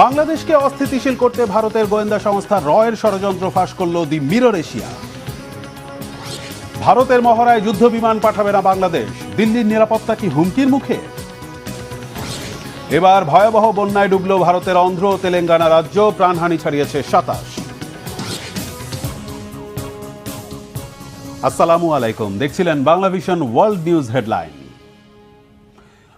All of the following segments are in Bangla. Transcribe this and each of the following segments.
বাংলাদেশকে অস্থিতিশীল করতে ভারতের গোয়েন্দা সংস্থা রয়ের ষড়যন্ত্র ফাঁস করল দি মিরর এশিয়া। ভারতের মহড়ায় যুদ্ধ বিমান পাঠাবে না বাংলাদেশ, দিল্লির নিরাপত্তা কি হুমকির মুখে? এবার ভয়াবহ বন্যায় ডুবল ভারতের অন্ধ্র ও তেলেঙ্গানা রাজ্য, প্রাণহানি ছাড়িয়েছে ২৭। আসসালামু আলাইকুম, দেখছিলেন Bangla vision world news headline.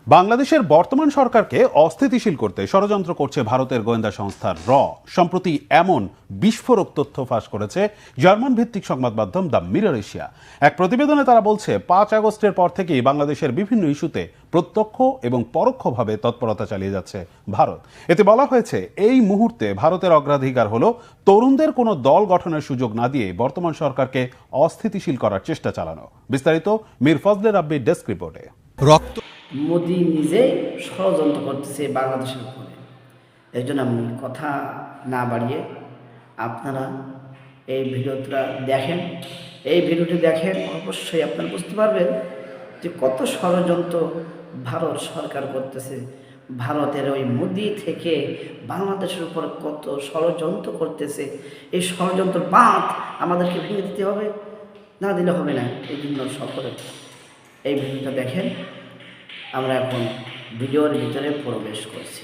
বাংলাদেশের বর্তমান সরকারকে অস্থিতিশীল করতে ষড়যন্ত্র করছে ভারতের গোয়েন্দা সংস্থা র। সম্প্রতি এমন বিস্ফোরক তথ্য ফাঁস করেছে জার্মান ভিত্তিক সংবাদ মাধ্যম দ্য মিরর এশিয়া। এক প্রতিবেদনে তারা বলছে ৫ আগস্টের পর থেকেই বাংলাদেশের বিভিন্ন ইস্যুতে প্রত্যক্ষ এবং পরোক্ষভাবে তৎপরতা চালিয়ে যাচ্ছে ভারত। এতে বলা হয়েছে, এই মুহূর্তে ভারতের অগ্রাধিকার হলো তরুণদের কোনো দল গঠনের সুযোগ না দিয়ে বর্তমান সরকারকে অস্থিতিশীল করার চেষ্টা চালানো। বিস্তারিত মীর ফজলে রাব্বির ডেস্ক রিপোর্টে। মোদি নিজেই ষড়যন্ত্র করতেছে বাংলাদেশের উপরে। এই জন্য আমি কথা না বাড়িয়ে আপনারা এই ভিডিওটা দেখেন। এই ভিডিওটি দেখেন, অবশ্যই আপনারা বুঝতে পারবেন যে কত ষড়যন্ত্র ভারত সরকার করতেছে। ভারতের ওই মোদি থেকে বাংলাদেশের উপর কত ষড়যন্ত্র করতেছে। এই ষড়যন্ত্র বাঁধ আমাদেরকে ভেঙে দিতে হবে, না দিলে হবে না। এই জন্য সকলে এই ভিডিওটা দেখেন। আমরা এখন ভিডিওর ভিতরে প্রবেশ করছি।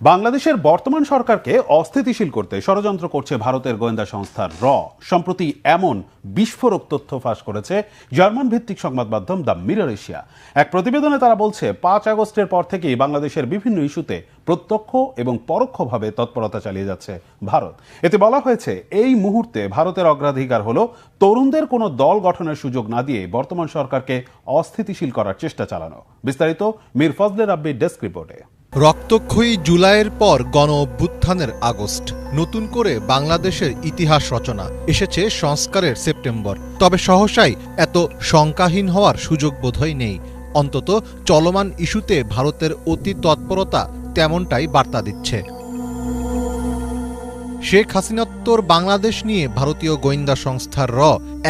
বাংলাদেশের বর্তমান সরকারকে অস্থিতিশীল করতে ষড়যন্ত্র করছে ভারতের গোয়েন্দা সংস্থা র। সম্প্রতি এমন বিস্ফোরক তথ্য ফাঁস করেছে জার্মান ভিত্তিক সংবাদ মাধ্যম দ্য মিরর এশিয়া। এক প্রতিবেদনে তারা বলছে, ৫ আগস্টের পর থেকেই বাংলাদেশের বিভিন্ন ইস্যুতে প্রত্যক্ষ এবং পরোক্ষভাবে তৎপরতা চালিয়ে যাচ্ছে ভারত। এতে বলা হয়েছে, এই মুহূর্তে ভারতের অগ্রাধিকার হলো তরুণদের কোনো দল গঠনের সুযোগ না দিয়ে বর্তমান সরকারকে অস্থিতিশীল করার চেষ্টা চালানো। বিস্তারিত মীর ফজলে রাব্বির ডেস্ক রিপোর্টে। রক্তক্ষয়ী জুলাইয়ের পর গণ অভ্যুত্থানের আগস্ট, নতুন করে বাংলাদেশের ইতিহাস রচনা, এসেছে সংস্কারের সেপ্টেম্বর। তবে সহসাই এত শঙ্কাহীন হওয়ার সুযোগ বোধহয় নেই। অন্তত চলমান ইস্যুতে ভারতের অতি তৎপরতা তেমনটাই বার্তা দিচ্ছে। শেখ হাসিনোত্তর বাংলাদেশ নিয়ে ভারতীয় গোয়েন্দা সংস্থার র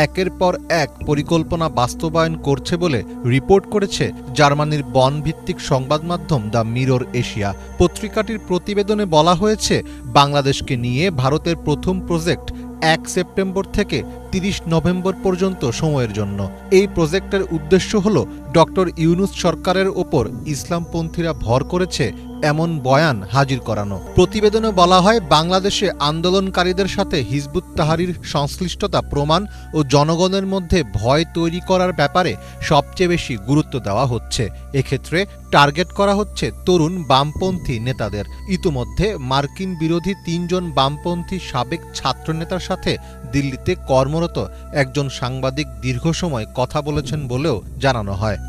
একের পর এক পরিকল্পনা বাস্তবায়ন করছে বলে রিপোর্ট করেছে জার্মানির বন ভিত্তিক সংবাদ মাধ্যম দ্য মিরর এশিয়া। পত্রিকাটির প্রতিবেদনে বলা হয়েছে, বাংলাদেশকে নিয়ে ভারতের প্রথম প্রজেক্ট ১ সেপ্টেম্বর থেকে ৩০ নভেম্বর পর্যন্ত সময়ের জন্য। এই প্রজেক্টের উদ্দেশ্য হল ডক্টর ইউনূস সরকারের ওপর ইসলামপন্থীরা ভর করেছে এমন বয়ান হাজির করানো। প্রতিবেদনে বলা হয়, বাংলাদেশে আন্দোলনকারীদের সাথে হিজবুত তাহরির সংশ্লিষ্টতা প্রমাণ ও জনগণের মধ্যে ভয় তৈরি করার ব্যাপারে সবচেয়ে বেশি গুরুত্ব দেওয়া হচ্ছে। এক্ষেত্রে টার্গেট করা হচ্ছে তরুণ বামপন্থী নেতাদের। ইতোমধ্যে মার্কিন বিরোধী ৩ জন বামপন্থী সাবেক ছাত্রনেতার সাথে দিল্লিতে কর্মরত একজন সাংবাদিক দীর্ঘ সময় কথা বলেছেন বলেও জানানো হয়।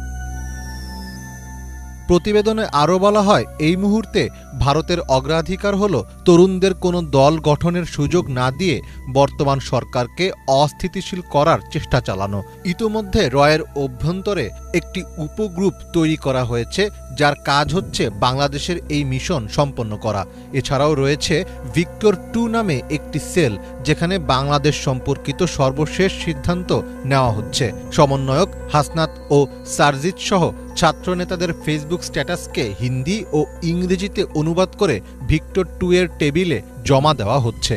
প্রতিবেদনে আরও বলা হয়, এই মুহূর্তে ভারতের অগ্রাধিকার হল তরুণদের কোনো দল গঠনের সুযোগ না দিয়ে বর্তমান সরকারকে অস্থিতিশীল করার চেষ্টা চালানো। ইতোমধ্যে রয়ের অভ্যন্তরে একটি উপগ্রুপ তৈরি করা হয়েছে, যার কাজ হচ্ছে বাংলাদেশের এই মিশন সম্পন্ন করা। এছাড়াও রয়েছে ভিক্টর 2 নামে একটি সেল, যেখানে বাংলাদেশ সম্পর্কিত সর্বশেষ সিদ্ধান্ত নেওয়া হচ্ছে। সমন্বয়ক হাসনাত ও সারজিৎ সহ ছাত্রনেতাদের ফেসবুক স্ট্যাটাসকে হিন্দি ও ইংরেজিতে অনুবাদ করে ভিক্টর 2 এর টেবিলে জমা দেওয়া হচ্ছে।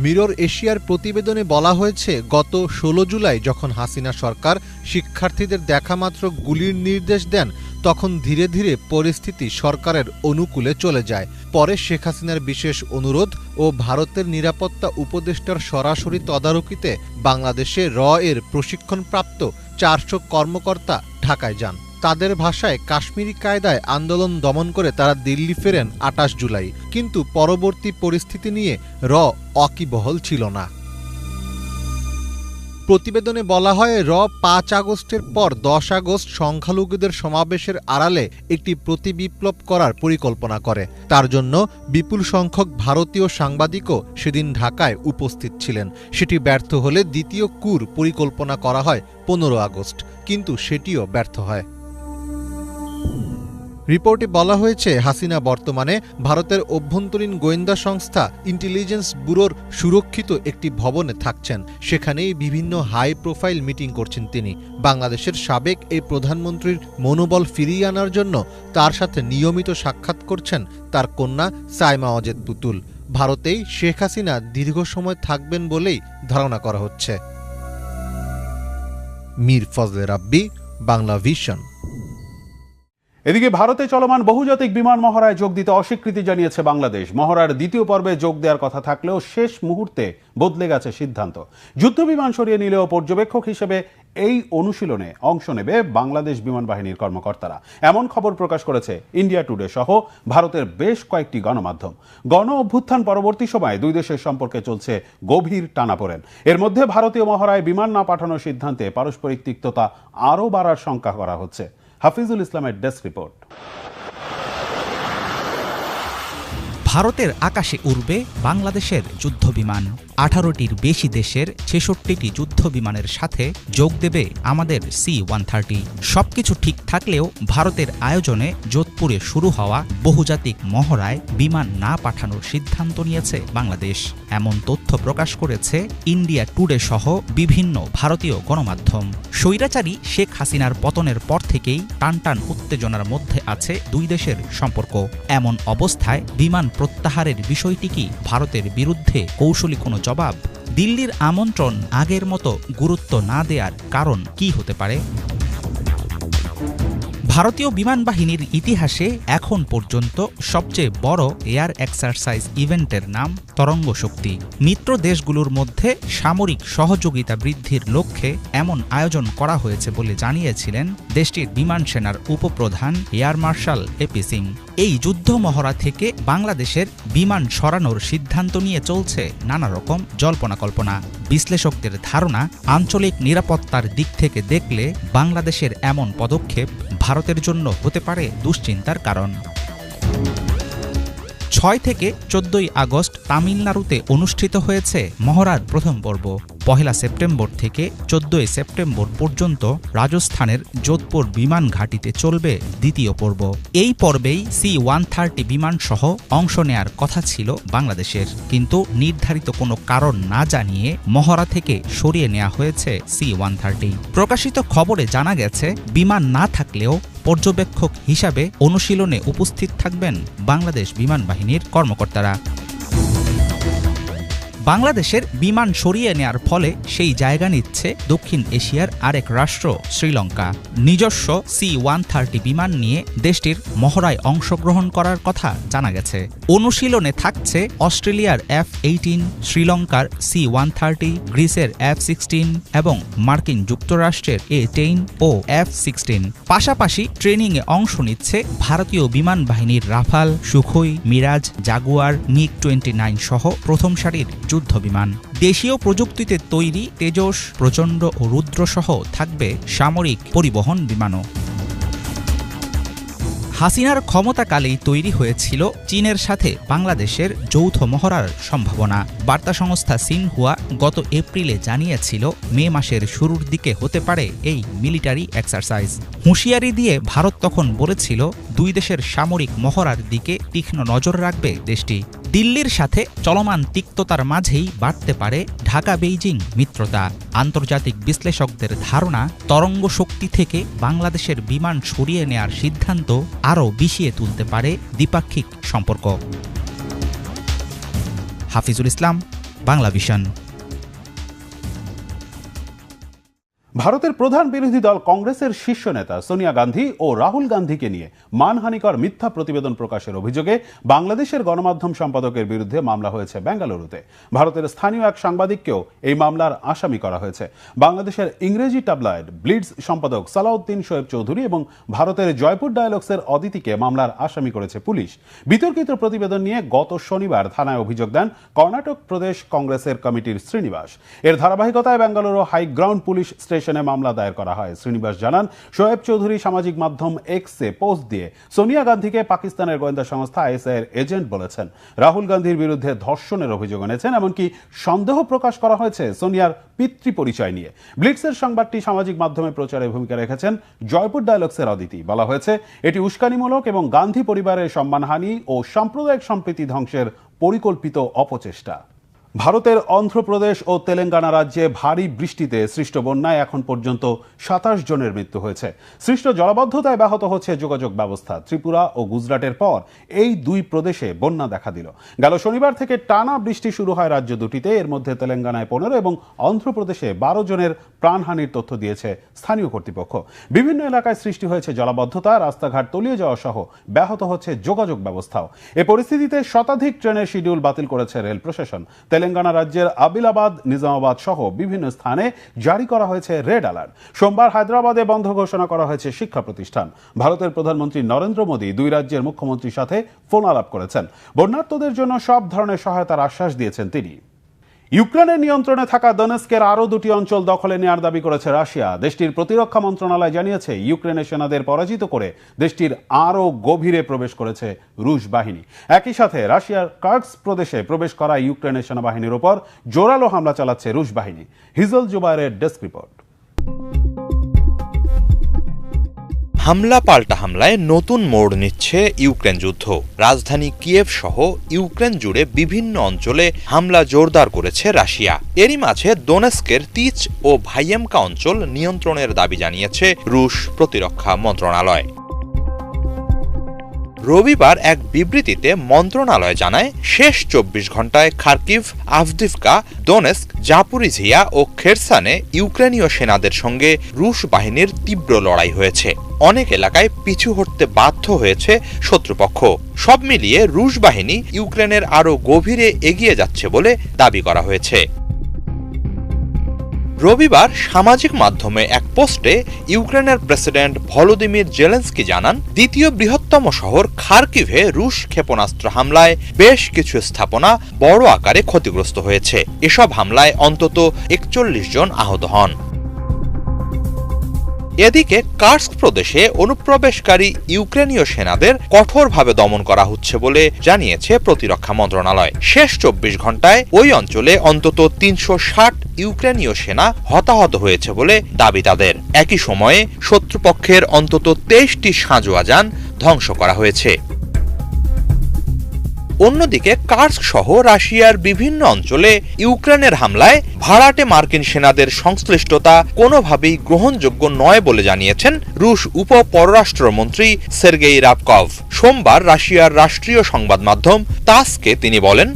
মিরর এশিয়ার প্রতিবেদনে বলা হয়েছে, গত ১৬ জুলাই যখন হাসিনা সরকার শিক্ষার্থীদের দেখামাত্র গুলির নির্দেশ দেন, তখন ধীরে ধীরে পরিস্থিতি সরকারের অনুকূলে চলে যায়। পরে শেখ হাসিনার বিশেষ অনুরোধ ও ভারতের নিরাপত্তা উপদেষ্টার সরাসরি তদারকিতে বাংলাদেশে র এর প্রশিক্ষণপ্রাপ্ত ৪০০ কর্মকর্তা ঢাকায় যান। তাদের ভাষায়, কাশ্মীরি কায়দায় আন্দোলন দমন করে তারা দিল্লি ফেরেন ২৮ জুলাই। কিন্তু পরবর্তী পরিস্থিতি নিয়ে র ওয়াকিবহাল ছিল না। প্রতিবেদনে বলা হয়, র ৫ আগস্টের পর ১০ আগস্ট সংখ্যালঘুদের সমাবেশের আড়ালে একটি প্রতিবিপ্লব করার পরিকল্পনা করে। তার জন্য বিপুল সংখ্যক ভারতীয় সাংবাদিকও সেদিন ঢাকায় উপস্থিত ছিলেন। সেটি ব্যর্থ হলে দ্বিতীয় কুর পরিকল্পনা করা হয় ১৫ আগস্ট, কিন্তু সেটিও ব্যর্থ হয়। রিপোর্টে বলা হয়েছে, হাসিনা বর্তমানে ভারতের অভ্যন্তরীণ গোয়েন্দা সংস্থা ইন্টেলিজেন্স ব্যুরোর সুরক্ষিত একটি ভবনে থাকছেন। সেখানেই বিভিন্ন হাই প্রোফাইল মিটিং করছেন তিনি। বাংলাদেশের সাবেক এই প্রধানমন্ত্রীর মনোবল ফিরিয়ে আনার জন্য তার সাথে নিয়মিত সাক্ষাৎ করছেন তার কন্যা সাইমা অজেদ পুতুল। ভারতেই শেখ হাসিনা দীর্ঘ সময় থাকবেন বলেই ধারণা করা হচ্ছে। মীর ফজলে রাব্বি, বাংলা ভিশন। এদিকে ভারতে চলমান বহুজাতিক বিমান মহড়ায় যোগ দিতে অস্বীকৃতি জানিয়েছে বাংলাদেশ। মহড়ার দ্বিতীয় পর্বে যোগ দেওয়ার কথা থাকলেও শেষ মুহূর্তে বদলে গেছে সিদ্ধান্ত। যুদ্ধ বিমান সরিয়ে নিলেও পর্যবেক্ষক হিসেবে এই অনুশীলনে অংশ নেবে বাংলাদেশ বিমান বাহিনীর কর্মকর্তারা। এমন খবর প্রকাশ করেছে ইন্ডিয়া টুডে সহ ভারতের বেশ কয়েকটি গণমাধ্যম। গণ অভ্যুত্থান পরবর্তী সময়ে দুই দেশের সম্পর্কে চলছে গভীর টানাপোড়েন। এর মধ্যে ভারতীয় মহড়ায় বিমান না পাঠানোর সিদ্ধান্তে পারস্পরিক তিক্ততা আরও বাড়ার শঙ্কা করা হচ্ছে। হাফিজুল ইসলামের ডেস্ক রিপোর্ট। ভারতের আকাশে উড়বে বাংলাদেশের যুদ্ধবিমান। 18টির বেশি দেশের 66টি যুদ্ধ বিমানের সাথে যোগ দেবে আমাদের C-130। সবকিছু ঠিক থাকলেও ভারতের আয়োজনে যোধপুরে শুরু হওয়া বহুজাতিক মহড়ায় বিমান না পাঠানোর সিদ্ধান্ত নিয়েছে বাংলাদেশ। এমন তথ্য প্রকাশ করেছে ইন্ডিয়া টুডে সহ বিভিন্ন ভারতীয় গণমাধ্যম। স্বৈরাচারী শেখ হাসিনার পতনের পর থেকেই টানটান উত্তেজনার মধ্যে আছে দুই দেশের সম্পর্ক। এমন অবস্থায় বিমান প্রত্যাহারের বিষয়টি কি ভারতের বিরুদ্ধে কৌশলী কোনো জবাব? দিল্লির আমন্ত্রণ আগের মতো গুরুত্ব না দেওয়ার কারণ কি হতে পারে? ভারতীয় বিমান বাহিনীর ইতিহাসে এখন পর্যন্ত সবচেয়ে বড় এয়ার এক্সারসাইজ ইভেন্টের নাম তরঙ্গ শক্তি। মিত্র দেশগুলোর মধ্যে সামরিক সহযোগিতা বৃদ্ধির লক্ষ্যে এমন আয়োজন করা হয়েছে বলে জানিয়েছিলেন দেশটির বিমান সেনার উপপ্রধান এয়ার মার্শাল এপি সিং। এই যুদ্ধ মহড়া থেকে বাংলাদেশের বিমান সরানোর সিদ্ধান্ত নিয়ে চলছে নানা রকম জল্পনা কল্পনা। বিশ্লেষকদের ধারণা, আঞ্চলিক নিরাপত্তার দিক থেকে দেখলে বাংলাদেশের এমন পদক্ষেপ ভারতের জন্য হতে পারে দুশ্চিন্তার কারণ। 6 থেকে 14 আগস্ট তামিলনাড়ুতে অনুষ্ঠিত হয়েছে মহড়ার প্রথম পর্ব। 1 সেপ্টেম্বর থেকে 14 সেপ্টেম্বর পর্যন্ত রাজস্থানের যোধপুর বিমান ঘাঁটিতে চলবে দ্বিতীয় পর্ব। এই পর্বেই C-130 বিমান সহ অংশ নেয়ার কথা ছিল বাংলাদেশের, কিন্তু নির্ধারিত কোনো কারণ না জানিয়ে মহড়া থেকে সরিয়ে নেওয়া হয়েছে C-130। প্রকাশিত খবরে জানা গেছে, বিমান না থাকলেও পর্যবেক্ষক হিসাবে অনুশীলনে উপস্থিত থাকবেন বাংলাদেশ বিমান বাহিনীর কর্মকর্তারা। বাংলাদেশের বিমান সরিয়ে নেয়ার ফলে সেই জায়গা নিচ্ছে দক্ষিণ এশিয়ার আরেক রাষ্ট্র শ্রীলঙ্কা। নিজস্ব C-130 বিমান নিয়ে দেশটির মহড়ায় অংশগ্রহণ করার কথা জানা গেছে। অনুশীলনে থাকছে অস্ট্রেলিয়ার F-18, শ্রীলঙ্কার C-130, গ্রিসের F-16 এবং মার্কিন যুক্তরাষ্ট্রের A-10 ও F-16। পাশাপাশি ট্রেনিংয়ে অংশ নিচ্ছে ভারতীয় বিমান বাহিনীর Rafale, Sukhoi, Miraj, Jaguar, MiG-29 সহ প্রথম সারির যুদ্ধ বিমান। দেশীয় প্রযুক্তিতে তৈরি তেজস, প্রচণ্ড ও রুদ্র সহ থাকবে সামরিক পরিবহন বিমানও। হাসিনার ক্ষমতাকালেই তৈরি হয়েছিল চীনের সাথে বাংলাদেশের যৌথ মহড়ার সম্ভাবনা। বার্তা সংস্থা সিনহুয়া গত এপ্রিলে জানিয়েছিল মে মাসের শুরুর দিকে হতে পারে এই মিলিটারি এক্সারসাইজ। হুঁশিয়ারি দিয়ে ভারত তখন বলেছিল দুই দেশের সামরিক মহড়ার দিকে তীক্ষ্ণ নজর রাখবে দেশটি। দিল্লির সাথে চলমান তিক্ততার মাঝেই বাড়তে পারে ঢাকা বেইজিং মিত্রতা। আন্তর্জাতিক বিশ্লেষকদের ধারণা, তরঙ্গ শক্তি থেকে বাংলাদেশের বিমান সরিয়ে নেয়ার সিদ্ধান্ত আরও বিষিয়ে তুলতে পারে দ্বিপাক্ষিক সম্পর্ক। হাফিজুল ইসলাম, বাংলা ভিশন। ভারতের প্রধান বিরোধী দল কংগ্রেসের শীর্ষ নেতা সোনিয়া গান্ধী ও রাহুল গান্ধীকে নিয়ে মানহানিকর মিথ্যা প্রতিবেদন প্রকাশের অভিযোগে বাংলাদেশের গণমাধ্যম সম্পাদকের বিরুদ্ধে মামলা হয়েছে বেঙ্গালুরুতে। ভারতের স্থানীয় এক সাংবাদিককেও এই মামলার আসামি করা হয়েছে। বাংলাদেশের ইংরেজি ট্যাবলয়েড ব্লিডস সম্পাদক সালাউদ্দিন শোয়েব চৌধুরী এবং ভারতের জয়পুর ডায়ালগসের অদিতিকে মামলার আসামি করেছে পুলিশ। বিতর্কিত প্রতিবেদন নিয়ে গত শনিবার থানায় অভিযোগ দেন কর্ণাটক প্রদেশ কংগ্রেসের কমিটির শ্রীনিবাস। এর ধারাবাহিকতায় বেঙ্গালুরু হাইগ্রাউন্ড পুলিশ স্টেশন স্টেশনে মামলা দায়ের করা হয়। শ্রীনিবাস জানান, শোয়েব চৌধুরী সামাজিক মাধ্যম এক্সে পোস্ট দিয়ে সোনিয়া গান্ধীকে পাকিস্তানের গোয়েন্দা সংস্থা আইএসআই এর এজেন্ট বলেছেন। রাহুল গান্ধীর বিরুদ্ধে ধর্ষণের অভিযোগ এনেছেন, এমনকি সন্দেহ প্রকাশ করা হয়েছে সোনিয়ার পিতৃ পরিচয় নিয়ে। ব্লিটসের সংবাদটি সামাজিক মাধ্যমে প্রচারে ভূমিকা রেখেছেন জয়পুর ডায়ালগসের অদিতি। বলা হয়েছে, এটি উস্কানিমূলক এবং গান্ধী পরিবারের সম্মানহানি ও সাম্প্রদায়িক সম্প্রীতি ধ্বংসের পরিকল্পিত অপচেষ্টা। ভারতের অন্ধ্রপ্রদেশ ও তেলেঙ্গানা রাজ্যে ভারী বৃষ্টিতে সৃষ্ট বন্যায় এখন পর্যন্ত 27 জনের মৃত্যু হয়েছে। সৃষ্ট জলাবদ্ধতায় ব্যাহত হচ্ছে যোগাযোগ ব্যবস্থা। ত্রিপুরা ও গুজরাটের পর এই দুই প্রদেশে বন্যা দেখা দিল। গেল শনিবার থেকে টানা বৃষ্টি শুরু হয় রাজ্য দুটিতে। এর মধ্যে তেলেঙ্গানায় 15 এবং অন্ধ্রপ্রদেশে 12 জনের প্রাণহানির তথ্য দিয়েছে স্থানীয় কর্তৃপক্ষ। বিভিন্ন এলাকায় সৃষ্টি হয়েছে জলাবদ্ধতা, রাস্তাঘাট তলিয়ে যাওয়া সহ ব্যাহত হচ্ছে যোগাযোগ ব্যবস্থাও। এ পরিস্থিতিতে শতাধিক ট্রেনের শিডিউল বাতিল করেছে রেল প্রশাসন। তেলেঙ্গানা রাজ্যের আদিলাবাদ, নিজামাবাদ সহ বিভিন্ন স্থানে জারি করা হয়েছে রেড অ্যালার্ট। সোমবার হায়দ্রাবাদে বন্ধ ঘোষণা করা হয়েছে শিক্ষা প্রতিষ্ঠান। ভারতের প্রধানমন্ত্রী নরেন্দ্র মোদী দুই রাজ্যের মুখ্যমন্ত্রীর সাথে ফোন আলাপ করেছেন। বন্যার্তদের জন্য সব ধরনের সহায়তার আশ্বাস দিয়েছেন তিনি। ইউক্রেনের নিয়ন্ত্রণে থাকা দনেস্কের আরও দুটি অঞ্চল দখলে নেওয়ার দাবি করেছে রাশিয়া। দেশটির প্রতিরক্ষা মন্ত্রণালয় জানিয়েছে, ইউক্রেনের সেনাদের পরাজিত করে দেশটির আরও গভীরে প্রবেশ করেছে রুশ বাহিনী। একই সাথে রাশিয়ার কার্স্ক প্রদেশে প্রবেশ করা ইউক্রেনের সেনাবাহিনীর ওপর জোরালো হামলা চালাচ্ছে রুশ বাহিনী। হিজল জুবায়ের ডেস্ক রিপোর্ট। হামলা পাল্টা হামলায় নতুন মোড় নিচ্ছে ইউক্রেন যুদ্ধ। রাজধানী কিয়েভ সহ ইউক্রেন জুড়ে বিভিন্ন অঞ্চলে হামলা জোরদার করেছে রাশিয়া। এরই মাঝে দোনেস্কের তিচ ও ভাইয়েমকা অঞ্চল নিয়ন্ত্রণের দাবি জানিয়েছে রুশ প্রতিরক্ষা মন্ত্রণালয়। রবিবার এক বিবৃতিতে মন্ত্রণালয় জানায়, শেষ 24 ঘন্টায় খার্কিভ, আভদিভকা, দোনেস্ক, জাপুরিঝিয়া ও খেরসানে ইউক্রেনীয় সেনাদের সঙ্গে রুশ বাহিনীর তীব্র লড়াই হয়েছে। অনেক এলাকায় পিছু হটতে বাধ্য হয়েছে শত্রুপক্ষ। সব মিলিয়ে রুশ বাহিনী ইউক্রেনের আরও গভীরে এগিয়ে যাচ্ছে বলে দাবি করা হয়েছে। রবিবার সামাজিক মাধ্যমে এক পোস্টে ইউক্রেনের প্রেসিডেন্ট ভলোদিমির জেলেন্সকি জানান, দ্বিতীয় বৃহত্তম শহর খার্কিভে রুশ ক্ষেপণাস্ত্র হামলায় বেশ কিছু স্থাপনা বড় আকারে ক্ষতিগ্রস্ত হয়েছে। এসব হামলায় অন্তত 41 জন আহত হন। এদিকে কার্স্ক প্রদেশে অনুপ্রবেশকারী ইউক্রেনীয় সেনাদের কঠোরভাবে দমন করা হচ্ছে বলে জানিয়েছে প্রতিরক্ষা মন্ত্রণালয়। শেষ 24 ঘন্টায় ওই অঞ্চলে অন্তত 360 ইউক্রেনীয় সেনা হতাহত হয়েছে বলে দাবি তাদের। একই সময়ে শত্রুপক্ষের অন্তত 23টি সাঁজোয়া যান ধ্বংস করা হয়েছে। অন্যদিকে কার্স্ক সহ রাশিয়ার বিভিন্ন অঞ্চলে ইউক্রেনের হামলায় ভাড়াটে মার্কিন সেনাদের সংশ্লিষ্টতা কোনোভাবেই গ্রহণযোগ্য নয় বলে জানিয়েছেন রুশ উপ পররাষ্ট্রমন্ত্রী সের্গেই রাবকভ। সোমবার রাশিয়ার রাষ্ট্রীয় সংবাদ মাধ্যম তাসকে তিনি বলেন,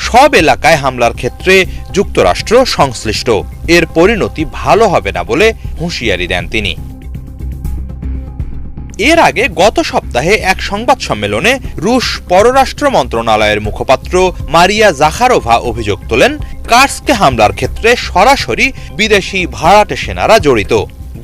সব এলাকায় হামলার ক্ষেত্রে যুক্তরাষ্ট্র সংশ্লিষ্ট, এর পরিণতি ভালো হবে না বলে হুঁশিয়ারি দেন তিনি। এর আগে গত সপ্তাহে এক সংবাদ সম্মেলনে রুশ পররাষ্ট্র মন্ত্রণালয়ের মুখপাত্র মারিয়া জাখারোভা অভিযোগ তোলেন, কার্স্কে হামলার ক্ষেত্রে সরাসরি বিদেশি ভাড়াটে সেনারা জড়িত।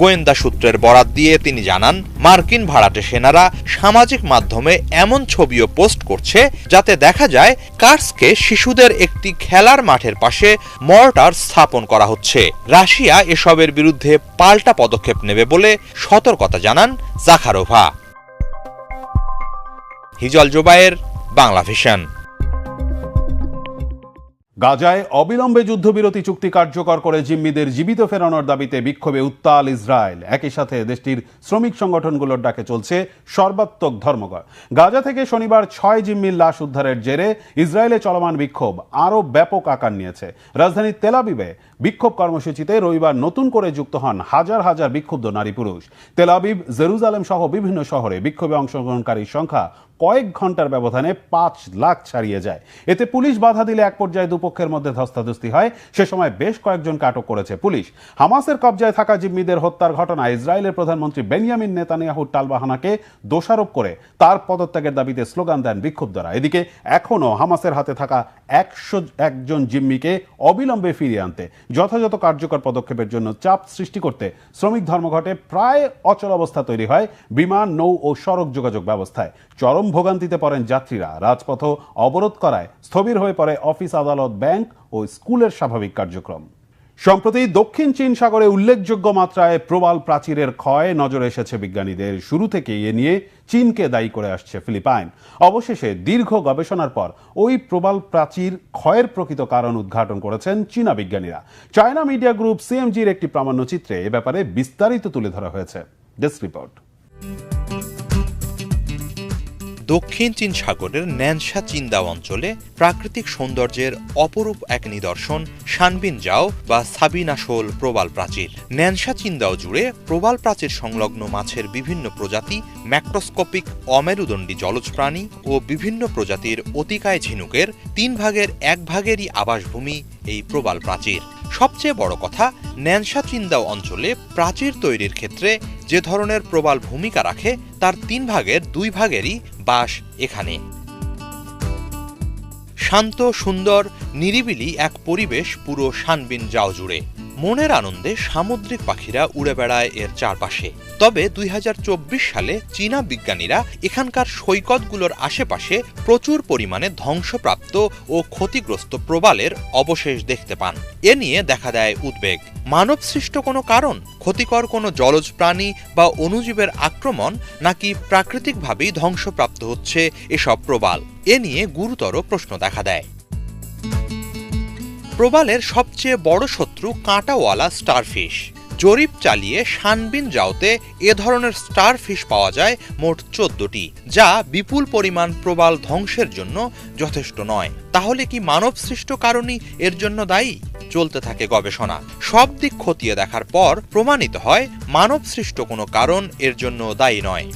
গোয়েন্দা সূত্রের বরাত দিয়ে তিনি জানান, মার্কিন ভাড়াটে সেনারা সামাজিক মাধ্যমে এমন ছবিও পোস্ট করছে যাতে দেখা যায় কার্স্কে শিশুদের একটি খেলার মাঠের পাশে মর্টার স্থাপন করা হচ্ছে। রাশিয়া এসবের বিরুদ্ধে পাল্টা পদক্ষেপ নেবে বলে সতর্কতা জানান জাখারোভা। হিজল জুবায়ের, বাংলা ভিশন। গাজায় অবিলম্বে যুদ্ধবিরতি চুক্তি কার্যকর করে জিম্মিদের জীবিত ফেরানোর দাবিতে বিক্ষোভে উত্তাল ইসরায়েল। একই সাথে দেশটির শ্রমিক সংগঠনগুলোর ডাকে চলছে সর্বাত্মক ধর্মঘট। গাজা থেকে শনিবার 6 জিম্মির লাশ উদ্ধারের জেরে ইসরায়েলে চলমান বিক্ষোভ আরও ব্যাপক আকার নিয়েছে। রাজধানী তেল আবিবে বিক্ষোভ কর্মসূচিতে রবিবার নতুন করে যুক্ত হন হাজার হাজার বিক্ষুব্ধ নারী পুরুষ। তেল আবিব, জেরুজালেম সহ বিভিন্ন শহরে বিক্ষোভে অংশগ্রহণকারীর সংখ্যা কয়েক ঘন্টার ব্যবধানে 5 লাখ ছাড়িয়ে যায়। এতে পুলিশ বাধা দিলে এক পর্যায়ে দুপক্ষের মধ্যে ধস্তাধস্তি হয়। সে সময় বেশ কয়েকজনকে আটক করেছে পুলিশ। হামাসের কবজায় থাকা জিম্মিদের হত্যার ঘটনায় ইসরায়েলের প্রধানমন্ত্রী বেনিয়ামিন নেতানিয়াহুর টালবাহানাকে দোষারোপ করে তার পদত্যাগের দাবিতে স্লোগান দেন বিক্ষুব্ধরা। এদিকে এখনও হামাসের হাতে থাকা 101 জন জিম্মিকে অবিলম্বে ফিরিয়ে আনতে যথাযথ কার্যকর পদক্ষেপের জন্য চাপ সৃষ্টি করতে শ্রমিক ধর্মঘটে প্রায় অচল অবস্থা তৈরি হয় বিমান, নৌ ও সড়ক যোগাযোগ ব্যবস্থায়। চরম ভোগান্তিতে পড়েন যাত্রীরা। রাজপথ অবরোধ করায় স্থবির হয়ে পড়ে অফিস, আদালত, ব্যাংক ও স্কুলের স্বাভাবিক কার্যক্রম। সম্প্রতি দক্ষিণ চীন সাগরে উল্লেখযোগ্য মাত্রায় প্রবাল প্রাচীরের ক্ষয় নজরে এসেছে বিজ্ঞানীদের। শুরু থেকেই এ নিয়ে চীনকে দায়ী করে আসছে ফিলিপাইন। অবশেষে দীর্ঘ গবেষণার পর ওই প্রবাল প্রাচীর ক্ষয়ের প্রকৃত কারণ উদ্ঘাটন করেছেন চীনা বিজ্ঞানীরা। চায়না মিডিয়া গ্রুপ সিএমজির একটি প্রামাণ্যচিত্রে এ ব্যাপারে বিস্তারিত তুলে ধরা হয়েছে। Desk report. দক্ষিণ চীন সাগরের ন্যানশা চিনদাও অঞ্চলে প্রাকৃতিক সৌন্দর্যের অপরূপ এক নিদর্শন শানবিনজাও বা সাবিনা শোল প্রবাল প্রাচীর। ন্যানশা চিনদাও জুড়ে প্রবাল প্রাচীর সংলগ্ন মাছের বিভিন্ন প্রজাতি, ম্যাক্রোস্কোপিক অমেরুদণ্ডী জলজ প্রাণী ও বিভিন্ন প্রজাতির অতিকায় ঝিনুকের 3 ভাগের 1 ভাগেরই আবাসভূমি এই প্রবাল প্রাচীর। সবচেয়ে বড় কথা, ন্যানশা চিনদাও অঞ্চলে প্রাচীর তৈরির ক্ষেত্রে যে ধরনের প্রবাল ভূমিকা রাখে তার 3 ভাগের 2 ভাগেরই বাস এখানে। শান্ত, সুন্দর, নিরিবিলি এক পরিবেশ পুরো শানবিনজাও জুড়ে। মনের আনন্দে সামুদ্রিক পাখিরা উড়ে বেড়ায় এর চারপাশে। তবে 2024 সালে চীনা বিজ্ঞানীরা এখানকার সৈকতগুলোর আশেপাশে প্রচুর পরিমাণে ধ্বংসপ্রাপ্ত ও ক্ষতিগ্রস্ত প্রবালের অবশেষ দেখতে পান। এ নিয়ে দেখা দেয় উদ্বেগ। মানবসৃষ্ট কোনো কারণ, ক্ষতিকর কোনো জলজ প্রাণী বা অণুজীবের আক্রমণ, নাকি প্রাকৃতিকভাবেই ধ্বংসপ্রাপ্ত হচ্ছে এসব প্রবাল? এ নিয়ে গুরুতর প্রশ্ন দেখা দেয়। প্রবালের সবচেয়ে বড় শত্রু কাঁটাওয়ালা স্টারফিশ। জরিপ চালিয়ে শানবিনজাওতে এ ধরনের স্টারফিশ পাওয়া যায় মোট 14টি, যা বিপুল পরিমাণ প্রবাল ধ্বংসের জন্য যথেষ্ট নয়। তাহলে কি মানবসৃষ্ট কারণই এর জন্য দায়ী? চলতে থাকে গবেষণা। সব দিক খতিয়ে দেখার পর প্রমাণিত হয় মানবসৃষ্ট কোনো কারণ এর জন্য দায়ী নয়।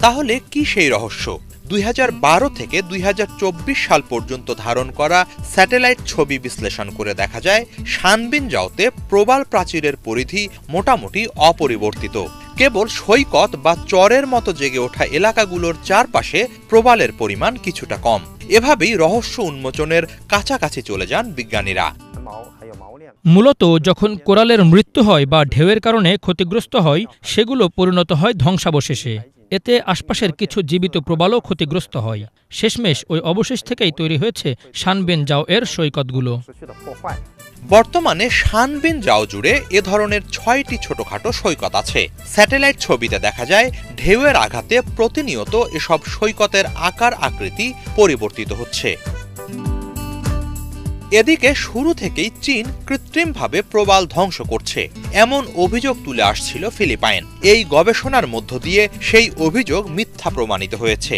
তাহলে কি সেই রহস্য? 2012 থেকে 2024 সাল পর্যন্ত ধারণ করা স্যাটেলাইট ছবি বিশ্লেষণ করে দেখা যায় শানবিনজাওতে প্রবাল প্রাচীরের পরিধি মোটামুটি অপরিবর্তিত। কেবল সৈকত বা চরের মতো জেগে ওঠা এলাকাগুলোর চারপাশে প্রবালের পরিমাণ কিছুটা কম। এভাবেই রহস্য উন্মোচনের কাছাকাছি চলে যান বিজ্ঞানীরা। মূলত যখন কোরালের মৃত্যু হয় বা ঢেউয়ের কারণে ক্ষতিগ্রস্ত হয়, সেগুলো পরিণত হয় ধ্বংসাবশেষে। এতে আশপাশের কিছু জীবিত প্রবালও ক্ষতিগ্রস্ত হয়। শেষমেশ ওই অবশেষ থেকেই তৈরি হয়েছে শানবিনজাও এর সৈকতগুলো। বর্তমানে শানবিনজাও জুড়ে এ ধরনের 6টি ছোটখাটো সৈকত আছে। স্যাটেলাইট ছবিতে দেখা যায় ঢেউয়ের আঘাতে প্রতিনিয়ত এসব সৈকতের আকার আকৃতি পরিবর্তিত হচ্ছে। এদিকে শুরু থেকেই চীন কৃত্রিমভাবে প্রবাল ধ্বংস করছে এমন অভিযোগ তুলে আসছিল ফিলিপাইন। এই গবেষণার মধ্য দিয়ে সেই অভিযোগ মিথ্যা প্রমাণিত হয়েছে।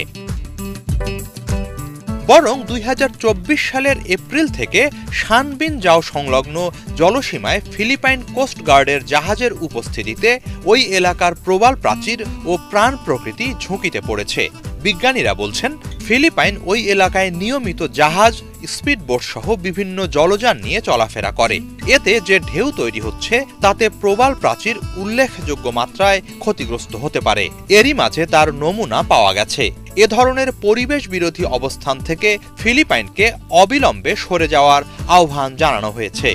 বরং 2024 সালের এপ্রিল থেকে শানবিনজাও সংলগ্ন জলসীমায় ফিলিপাইন কোস্ট গার্ডের জাহাজের উপস্থিতিতে ওই এলাকার প্রবাল প্রাচীর ও প্রাণ প্রকৃতি ঝুঁকিতে পড়েছে। বিজ্ঞানীরা বলছেন, ফিলিপাইন ওই এলাকায় নিয়মিত জাহাজ, স্পিডবোট সহ বিভিন্ন জলযান নিয়ে চলাফেরা করে। এতে যে ঢেউ তৈরি হচ্ছে তাতে প্রবাল প্রাচীর উল্লেখযোগ্য মাত্রায় ক্ষতিগ্রস্ত হতে পারে। এরই মাঝে তার নমুনা পাওয়া গেছে। এ ধরনের পরিবেশ বিরোধী অবস্থান থেকে ফিলিপাইনকে অবিলম্বে সরে যাওয়ার আহ্বান জানানো হয়েছে।